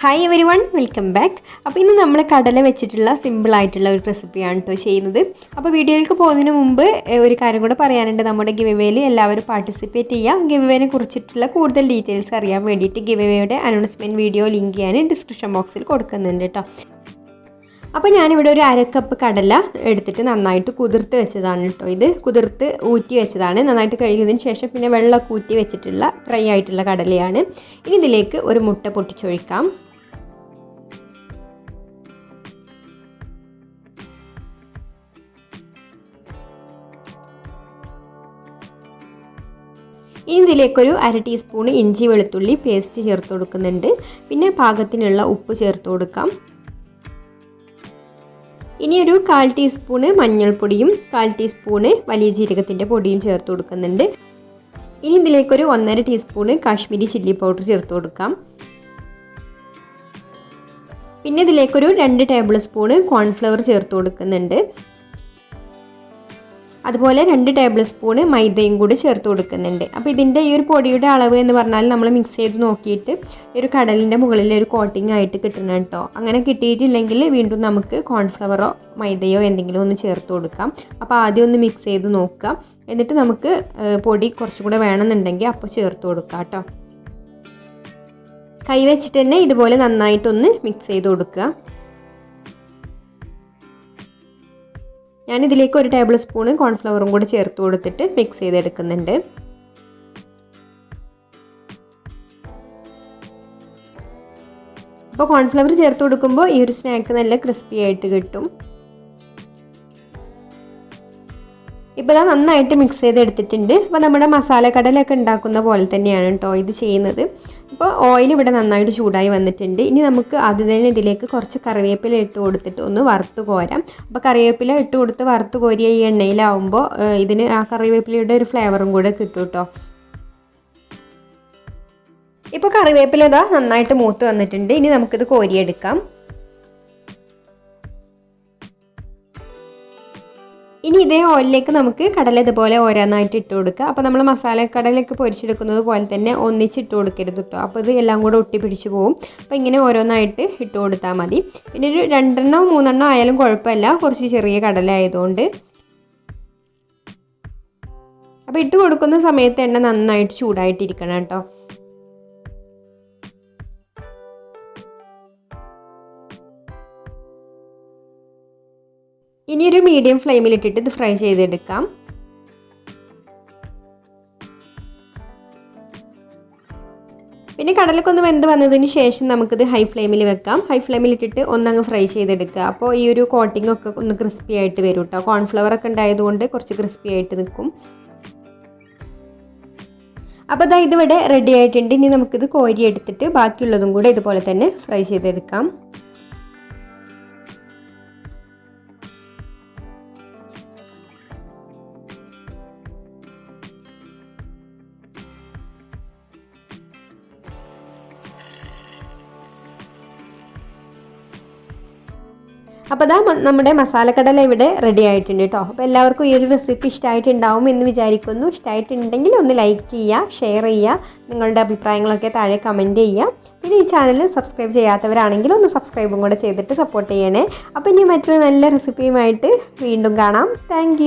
Hi every one, welcome back. അപ്പോൾ ഇന്ന് നമ്മൾ കടല വെച്ചിട്ടുള്ള സിമ്പിളായിട്ടുള്ള ഒരു റെസിപ്പിയാണ് കേട്ടോ ചെയ്യുന്നത്. അപ്പോൾ വീഡിയോയിലേക്ക് പോകുന്നതിന് മുമ്പ് ഒരു കാര്യം കൂടെ പറയാനുണ്ട്. നമ്മുടെ ഗിവ് എവേയിൽ എല്ലാവരും പാർട്ടിസിപ്പേറ്റ് ചെയ്യുക. ഗിവ് എവേനെ കുറിച്ചിട്ടുള്ള കൂടുതൽ ഡീറ്റെയിൽസ് അറിയാൻ വേണ്ടിയിട്ട് ഗിവ് എവേയുടെ അനൗൺസ്മെൻറ്റ് വീഡിയോ ലിങ്ക് ഞാൻ ഡിസ്ക്രിപ്ഷൻ ബോക്സിൽ കൊടുക്കുന്നുണ്ട് കേട്ടോ. അപ്പോൾ ഞാനിവിടെ ഒരു അരക്കപ്പ് കടല എടുത്തിട്ട് നന്നായിട്ട് കുതിർത്ത് വെച്ചതാണ് കേട്ടോ. ഇത് കുതിർത്ത് ഊറ്റി വെച്ചതാണ്. നന്നായിട്ട് കഴുകിയതിന് ശേഷം പിന്നെ വെള്ളമൊക്കെ ഊറ്റി വെച്ചിട്ടുള്ള ഡ്രൈ ആയിട്ടുള്ള കടലയാണ്. ഇനി ഇതിലേക്ക് ഒരു മുട്ട പൊട്ടിച്ചൊഴിക്കാം. ഇനി ഇതിലേക്കൊരു 1/2 ടീസ്പൂൺ ഇഞ്ചി വെളുത്തുള്ളി പേസ്റ്റ് ചേർത്ത് കൊടുക്കുന്നുണ്ട്. പിന്നെ പാകത്തിനുള്ള ഉപ്പ് ചേർത്ത് കൊടുക്കാം. ഇനി ഒരു 1/4 ടീസ്പൂൺ മഞ്ഞൾപ്പൊടിയും 1/4 ടീസ്പൂൺ വലിയ ജീരകത്തിൻ്റെ പൊടിയും ചേർത്ത് കൊടുക്കുന്നുണ്ട്. ഇനി ഇതിലേക്കൊരു 1/2 ടീസ്പൂൺ കാശ്മീരി ചില്ലി പൗഡർ ചേർത്ത് കൊടുക്കാം. പിന്നെ ഇതിലേക്കൊരു 2 ടേബിൾ സ്പൂൺ കോൺഫ്ലവർ ചേർത്ത് കൊടുക്കുന്നുണ്ട്. അതുപോലെ 2 ടേബിൾ സ്പൂൺ മൈദയും കൂടി ചേർത്ത് കൊടുക്കുന്നുണ്ട്. അപ്പോൾ ഇതിൻ്റെ ഈ ഒരു പൊടിയുടെ അളവ് എന്ന് പറഞ്ഞാൽ നമ്മൾ മിക്സ് ചെയ്ത് നോക്കിയിട്ട് ഈ ഒരു കടലിൻ്റെ മുകളിൽ ഒരു കോട്ടിംഗ് ആയിട്ട് കിട്ടണം കേട്ടോ. അങ്ങനെ കിട്ടിയിട്ടില്ലെങ്കിൽ വീണ്ടും നമുക്ക് കോൺഫ്ലവറോ മൈദയോ എന്തെങ്കിലും ഒന്ന് ചേർത്ത് കൊടുക്കാം. അപ്പോൾ ആദ്യം ഒന്ന് മിക്സ് ചെയ്ത് നോക്കുക. എന്നിട്ട് നമുക്ക് പൊടി കുറച്ചും കൂടെ വേണമെന്നുണ്ടെങ്കിൽ അപ്പോൾ ചേർത്ത് കൊടുക്കാം കേട്ടോ. കൈ വെച്ചിട്ട് തന്നെ ഇതുപോലെ നന്നായിട്ടൊന്ന് മിക്സ് ചെയ്ത് കൊടുക്കുക. ഞാനിതിലേക്ക് 1 ടേബിൾ സ്പൂൺ കോൺഫ്ലവറും കൂടി ചേർത്ത് കൊടുത്തിട്ട് മിക്സ് ചെയ്തെടുക്കുന്നുണ്ട്. അപ്പോൾ കോൺഫ്ലവർ ചേർത്ത് കൊടുക്കുമ്പോൾ ഈ ഒരു സ്നാക്ക് നല്ല ക്രിസ്പി ആയിട്ട് കിട്ടും. ഇപ്പോൾ ഇതാ നന്നായിട്ട് മിക്സ് ചെയ്തെടുത്തിട്ടുണ്ട്. അപ്പോൾ നമ്മുടെ മസാല കടലൊക്കെ ഉണ്ടാക്കുന്ന പോലെ തന്നെയാണ് കേട്ടോ ഇത് ചെയ്യുന്നത്. അപ്പോൾ ഓയിൽ ഇവിടെ നന്നായിട്ട് ചൂടായി വന്നിട്ടുണ്ട്. ഇനി നമുക്ക് ആദ്യം തന്നെ ഇതിലേക്ക് കുറച്ച് കറിവേപ്പില ഇട്ട് കൊടുത്തിട്ട് ഒന്ന് വറുത്ത് കോരാം. അപ്പോൾ കറിവേപ്പില ഇട്ട് കൊടുത്ത് വറുത്ത് കോരിയ ഈ എണ്ണയിലാവുമ്പോൾ ഇതിന് ആ കറിവേപ്പിലയുടെ ഒരു ഫ്ലേവറും കൂടെ കിട്ടും കേട്ടോ. ഇപ്പോൾ കറിവേപ്പില ഇതാ നന്നായിട്ട് മൂത്ത് വന്നിട്ടുണ്ട്. ഇനി നമുക്കിത് കോരിയെടുക്കാം. ഇനി ഇതേ ഓയിലിലേക്ക് നമുക്ക് കടല ഇതുപോലെ ഓരോന്നായിട്ട് ഇട്ട് കൊടുക്കുക. അപ്പോൾ നമ്മൾ മസാല കടലൊക്കെ പൊരിച്ചെടുക്കുന്നത് പോലെ തന്നെ ഒന്നിച്ചിട്ട് കൊടുക്കരുത് കേട്ടോ. അപ്പോൾ ഇത് എല്ലാം കൂടെ ഒട്ടി പിടിച്ച് പോകും. അപ്പോൾ ഇങ്ങനെ ഓരോന്നായിട്ട് ഇട്ട് കൊടുത്താൽ മതി. പിന്നെ ഒരു 2 3 ആയാലും കുഴപ്പമില്ല, കുറച്ച് ചെറിയ കടല ആയതുകൊണ്ട്. അപ്പോൾ ഇട്ട് കൊടുക്കുന്ന സമയത്ത് എണ്ണ നന്നായിട്ട് ചൂടായിട്ടിരിക്കണം കേട്ടോ. ഇനി ഒരു മീഡിയം ഫ്ലെയിമിലിട്ടിട്ട് ഇത് ഫ്രൈ ചെയ്തെടുക്കാം. പിന്നെ കടലൊക്കെ ഒന്ന് വെന്ത് വന്നതിന് ശേഷം നമുക്കിത് ഹൈ ഫ്ലെയിമിൽ വെക്കാം. ഹൈ ഫ്ലെയിമിലിട്ടിട്ട് ഒന്നങ്ങ് ഫ്രൈ ചെയ്തെടുക്കുക. അപ്പോൾ ഈ ഒരു കോട്ടിംഗ് ഒക്കെ ഒന്ന് ക്രിസ്പി ആയിട്ട് വരും കേട്ടോ. കോൺഫ്ലവർ ഒക്കെ ഉണ്ടായതുകൊണ്ട് കുറച്ച് ക്രിസ്പി ആയിട്ട് നിൽക്കും. അപ്പോൾ ഇതാ ഇതിവിടെ റെഡി ആയിട്ടുണ്ട്. ഇനി നമുക്കിത് കോരി എടുത്തിട്ട് ബാക്കിയുള്ളതും കൂടെ ഇതുപോലെ തന്നെ ഫ്രൈ ചെയ്തെടുക്കാം. അപ്പോൾ അതാ നമ്മുടെ മസാലക്കടല ഇവിടെ റെഡി ആയിട്ടുണ്ട് കേട്ടോ. അപ്പോൾ എല്ലാവർക്കും ഈ ഒരു റെസിപ്പി ഇഷ്ടമായിട്ടുണ്ടാവും എന്ന് വിചാരിക്കുന്നു. ഇഷ്ടമായിട്ടുണ്ടെങ്കിൽ ഒന്ന് ലൈക്ക് ചെയ്യുക, ഷെയർ ചെയ്യുക, നിങ്ങളുടെ അഭിപ്രായങ്ങളൊക്കെ താഴെ കമൻറ്റ് ചെയ്യുക. പിന്നെ ഈ ചാനൽ സബ്സ്ക്രൈബ് ചെയ്യാത്തവരാണെങ്കിൽ ഒന്ന് സബ്സ്ക്രൈബും കൂടെ ചെയ്തിട്ട് സപ്പോർട്ട് ചെയ്യണേ. അപ്പോൾ ഇനി മറ്റൊരു നല്ല റെസിപ്പിയുമായിട്ട് വീണ്ടും കാണാം. താങ്ക്